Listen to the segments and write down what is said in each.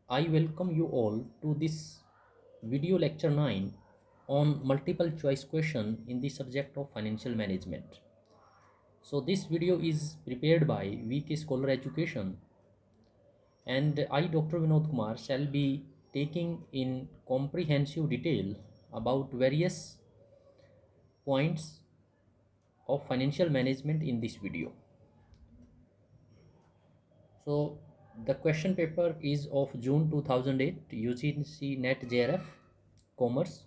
I welcome you all to this video lecture 9 on multiple choice question in the subject of financial management. So this video is prepared by VK Scholar Education, and I, Dr. Vinod Kumar, shall be taking in comprehensive detail about various points of financial management in this video. So the question paper is of June 2008, UGC NET JRF Commerce.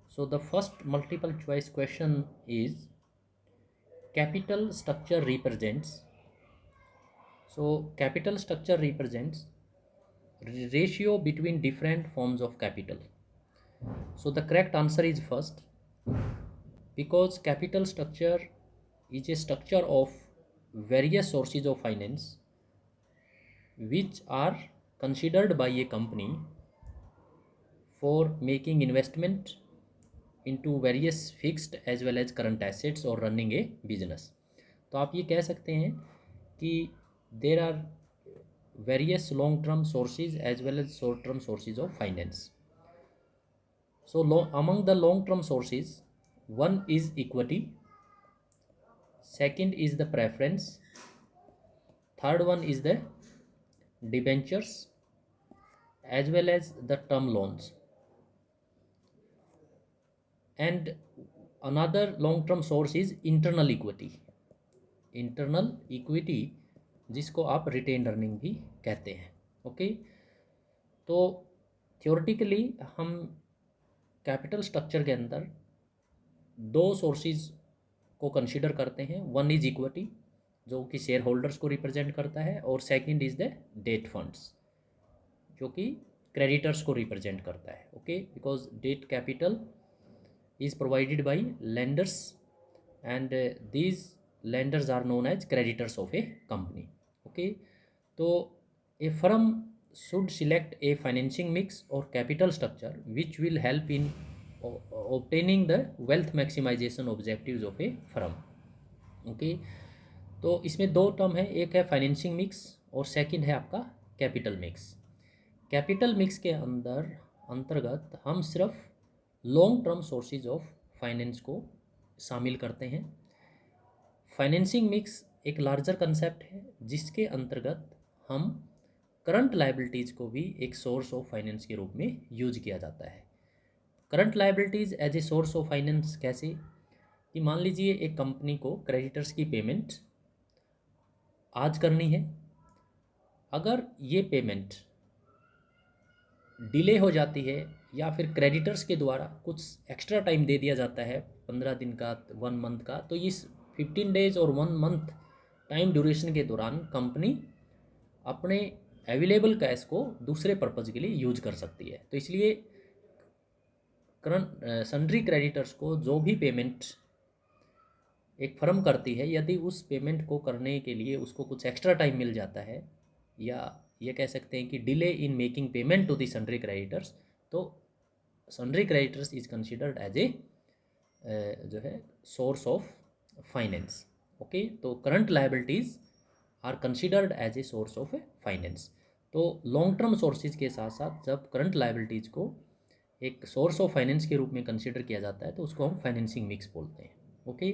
So the first multiple choice question is capital structure represents. So capital structure represents ratio between different forms of capital. So the correct answer is first, because capital structure is a structure of various sources of finance which are considered by a company for making investment into various fixed as well as current assets or running a business. तो आप ये कह सकते हैं कि there are various long term sources as well as short term sources of finance. So among the long term sources, one is equity, second is the preference, third one is the debentures as well as the term loans, and another long term source is internal equity. Internal equity जिसको आप retain earning भी कहते हैं. Okay, तो theoretically हम capital structure के अंदर दो सोर्सेज को कंसीडर करते हैं. वन इज इक्विटी जो कि शेयर होल्डर्स को रिप्रेजेंट करता है, और second is the date funds जो कि क्रेडिटर्स को रिप्रेजेंट करता है. Okay, because debt capital is provided by lenders, and these lenders are known as creditors of a company. Okay, so a firm should select a financing mix or capital structure which will help in obtaining the wealth maximization objectives of a firm. Okay, तो इसमें दो term है, एक है financing mix और second है आपका capital mix. Capital mix के अंतर्गत हम सिर्फ long term sources of finance को शामिल करते हैं. फाइनेंसिंग मिक्स एक लार्जर कंसेप्ट है जिसके अंतर्गत हम करंट लायबिलिटीज़ को भी एक सोर्स ऑफ फाइनेंस के रूप में यूज किया जाता है. Current liabilities as a source of finance कैसे, कि मान लीजिए एक कंपनी को क्रेडिटर्स की पेमेंट आज करनी है. अगर ये पेमेंट डिले हो जाती है या फिर क्रेडिटर्स के द्वारा कुछ एक्स्ट्रा टाइम दे दिया जाता है 15 दिन का, 1 मंथ का, तो इस 15 डेज और 1 मंथ टाइम ड्यूरेशन के दौरान कंपनी अपने अवेलेबल कैश को दूसरे पर्पज़ के लिए यूज कर सकती है. तो इसलिए करंट सन्ड्री क्रेडिटर्स को जो भी पेमेंट एक फर्म करती है, यदि उस पेमेंट को करने के लिए उसको कुछ एक्स्ट्रा टाइम मिल जाता है, या ये कह सकते हैं कि delay in making payment to the sundry creditors, तो sundry creditors is considered as a जो है सोर्स ऑफ फाइनेंस. ओके, तो current liabilities are considered as a source of finance. तो लॉन्ग टर्म सोर्सेज के साथ साथ जब करंट लायबिलिटीज़ को एक सोर्स ऑफ फाइनेंस के रूप में कंसिडर किया जाता है तो उसको हम फाइनेंसिंग मिक्स बोलते हैं. ओके,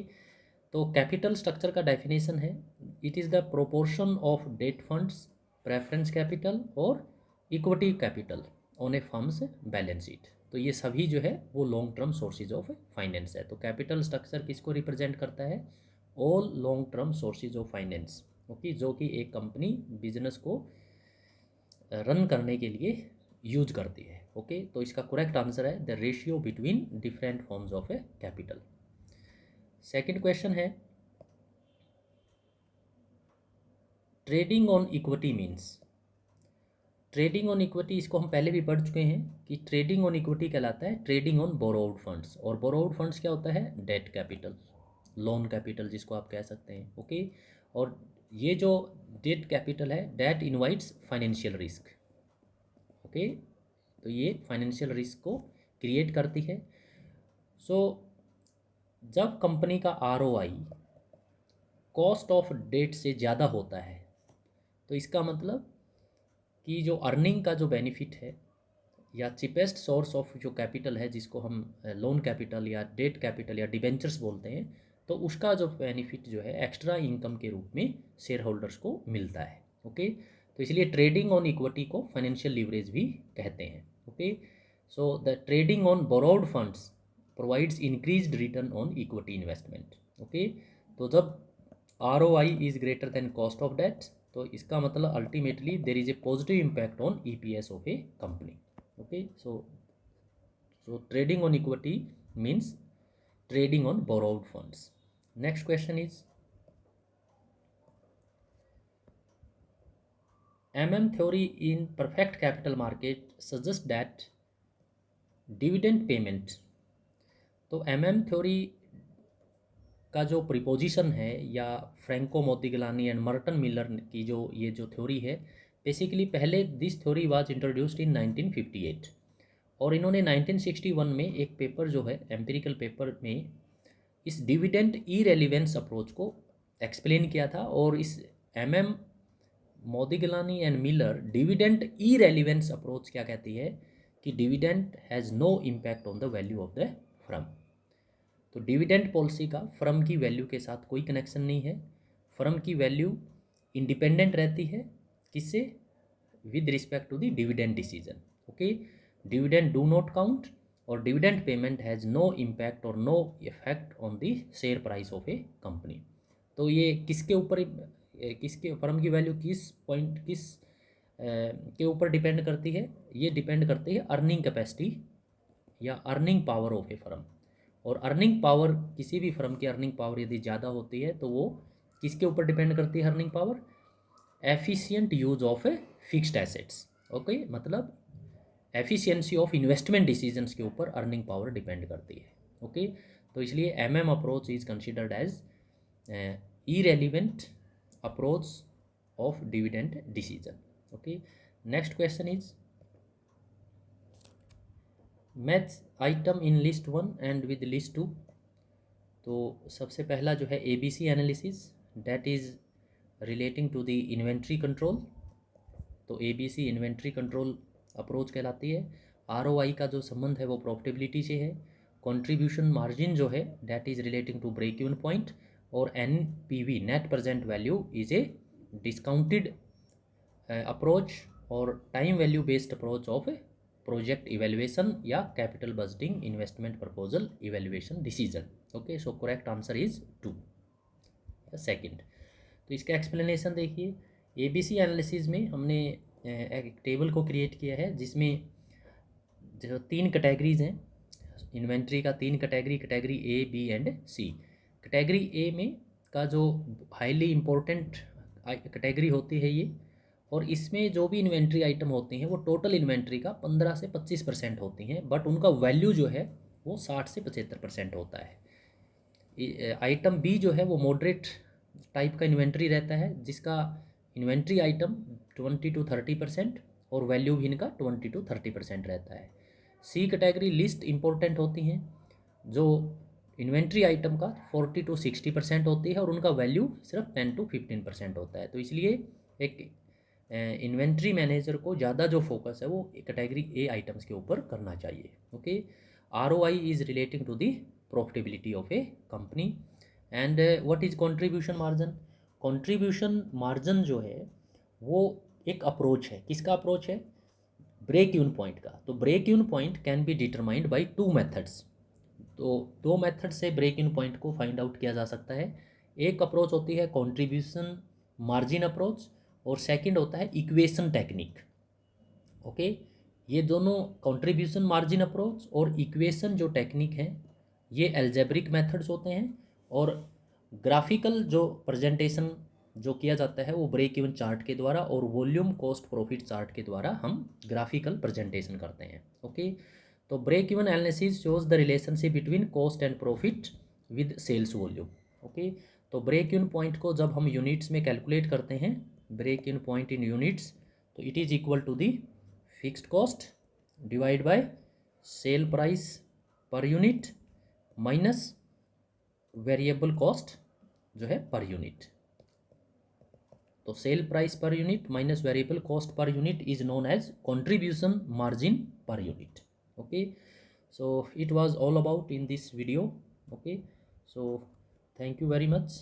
तो कैपिटल स्ट्रक्चर का डेफिनेशन है, it is the proportion of debt funds, preference capital और equity capital on a firm's balance sheet. तो ये सभी जो है वो long term sources of finance है. तो कैपिटल स्ट्रक्चर किसको रिप्रेजेंट करता है, all long term sources of finance. Okay, जो कि एक कंपनी बिजनेस को रन करने के लिए यूज करती है. ओके, तो इसका करेक्ट आंसर है the ratio between different forms of a capital. Second question है trading on equity means. Trading on equity इसको हम पहले भी पढ़ चुके हैं कि ट्रेडिंग ऑन इक्विटी कहलाता है ट्रेडिंग ऑन बोरोड फंड्स, और बोरोड फंड्स क्या होता है, डेट कैपिटल, लोन कैपिटल जिसको आप कह सकते हैं. ओके, और ये जो डेट कैपिटल है debt invites financial risk. Okay, तो ये फाइनेंशियल रिस्क को क्रिएट करती है. सो जब कंपनी का ROI कॉस्ट ऑफ डेट से ज़्यादा होता है, तो इसका मतलब कि जो अर्निंग का जो बेनिफिट है या चीपेस्ट सोर्स ऑफ जो कैपिटल है, जिसको हम लोन कैपिटल या डेट कैपिटल या डिबेंचर्स बोलते हैं, तो उसका जो बेनिफिट जो है एक्स्ट्रा इनकम के रूप में शेयर होल्डर्स को मिलता है। ओके, तो इसलिए ट्रेडिंग ऑन इक्विटी को फाइनेंशियल लीवरेज भी कहते हैं। Okay, so the trading on borrowed funds provides increased return on equity investment. Okay, तो जब ROI is greater than cost of debt, तो इसका मतलब ultimately there is a positive impact on EPS of a company. Okay, so trading on equity means trading on borrowed funds. Next question is, theory in perfect capital market suggests that dividend payment, तो theory का जो preposition है या Franco मोदिग्लानी and Merton Miller की जो theory है, basically पहले this theory was introduced in 1958 और इन्होंने 1961 में एक पेपर जो है एम्पिरिकल पेपर में इस डिविडेंड इरेलीवेंस अप्रोच को एक्सप्लेन किया था। और इस Modigliani and Miller dividend irrelevance approach क्या कहती है कि dividend has no impact on the value of the firm. तो डिविडेंड पॉलिसी का फर्म की वैल्यू के साथ कोई कनेक्शन नहीं है। फर्म की वैल्यू इंडिपेंडेंट रहती है किससे, with respect to the dividend decision. Okay, dividend do not count और dividend payment has no impact और no effect on the share price of a company. तो ये किसके ऊपर, किसके फर्म की वैल्यू किस के ऊपर डिपेंड करती है, ये डिपेंड करती है अर्निंग कैपेसिटी या earning power of A firm. और अर्निंग पावर, किसी भी फर्म की अर्निंग पावर यदि ज़्यादा होती है तो वो किसके ऊपर डिपेंड करती है earning power, efficient use of a fixed assets. Okay, मतलब एफिशिएंसी ऑफ इन्वेस्टमेंट डिसीजंस के ऊपर अर्निंग पावर डिपेंड करती है। ओके, तो इसलिए approach is considered as irrelevant approach of dividend decision. Okay, next question is, match item in list 1 and with list 2। तो सबसे पहला जो है ABC analysis, that is relating to the inventory control. तो ABC इन्वेंट्री कंट्रोल अप्रोच कहलाती है। ROI का जो संबंध है वो प्रॉफिटेबिलिटी से है। कंट्रीब्यूशन मार्जिन जो है that is relating to break even point. और NPV net present value is a discounted approach और time value based approach of project evaluation या capital budgeting investment proposal evaluation decision. Okay, so correct answer is 2 second. तो इसका explanation देखिए, ABC analysis में हमने एक table को create किया है जिसमें जो 3 कैटेगरीज हैं इन्वेंट्री का, 3 category A, B and C। Category A में का जो हाईली इम्पोर्टेंट कैटेगरी होती है ये, और इसमें जो भी इन्वेंट्री आइटम होती हैं वो टोटल इन्वेंट्री का 15 से 25% होती हैं, बट उनका वैल्यू जो है वो 60 से 75% होता है। आइटम बी जो है वो मॉडरेट टाइप का इन्वेंट्री रहता है जिसका इन्वेंट्री आइटम 20 to 30% और वैल्यू भी इनका 20 to 30% रहता है। C कैटेगरी लिस्ट इम्पोर्टेंट होती हैं जो इन्वेंट्री आइटम का 40 to 60% होती है और उनका वैल्यू सिर्फ 10 to 15% होता है। तो इसलिए एक इन्वेंट्री मैनेजर को ज़्यादा जो फोकस है वो कैटेगरी A आइटम्स के ऊपर करना चाहिए। Okay, ROI is relating to the profitability of a company. And what is contribution margin. Contribution margin जो है वो एक अप्रोच है, किसका अप्रोच है, ब्रेक इवन पॉइंट का। तो break even point can be determined by 2 methods. तो 2 मेथड से ब्रेक इवन पॉइंट को फाइंड आउट किया जा सकता है। एक अप्रोच होती है कंट्रीब्यूशन मार्जिन अप्रोच और सेकंड होता है इक्वेशन टेक्निक। ओके, ये दोनों कंट्रीब्यूशन मार्जिन अप्रोच और इक्वेशन जो टेक्निक है ये एल्जेब्रिक मेथड्स होते हैं, और ग्राफिकल जो प्रेजेंटेशन जो किया जाता है वो ब्रेक इवन चार्ट के द्वारा और वॉल्यूम कॉस्ट प्रॉफिट चार्ट के द्वारा हम ग्राफिकल प्रेजेंटेशन करते हैं। ओके, तो break even analysis shows the relationship between cost and profit with sales volume. Okay, तो ब्रेक इवन पॉइंट को जब हम यूनिट्स में कैलकुलेट करते हैं, break even point in units, तो it is equal to the fixed cost divide by sale price per unit minus variable cost जो है पर यूनिट। तो sale price per unit minus variable cost per unit is known as contribution margin per unit. Okay, so it was all about in this video. Okay, so thank you very much.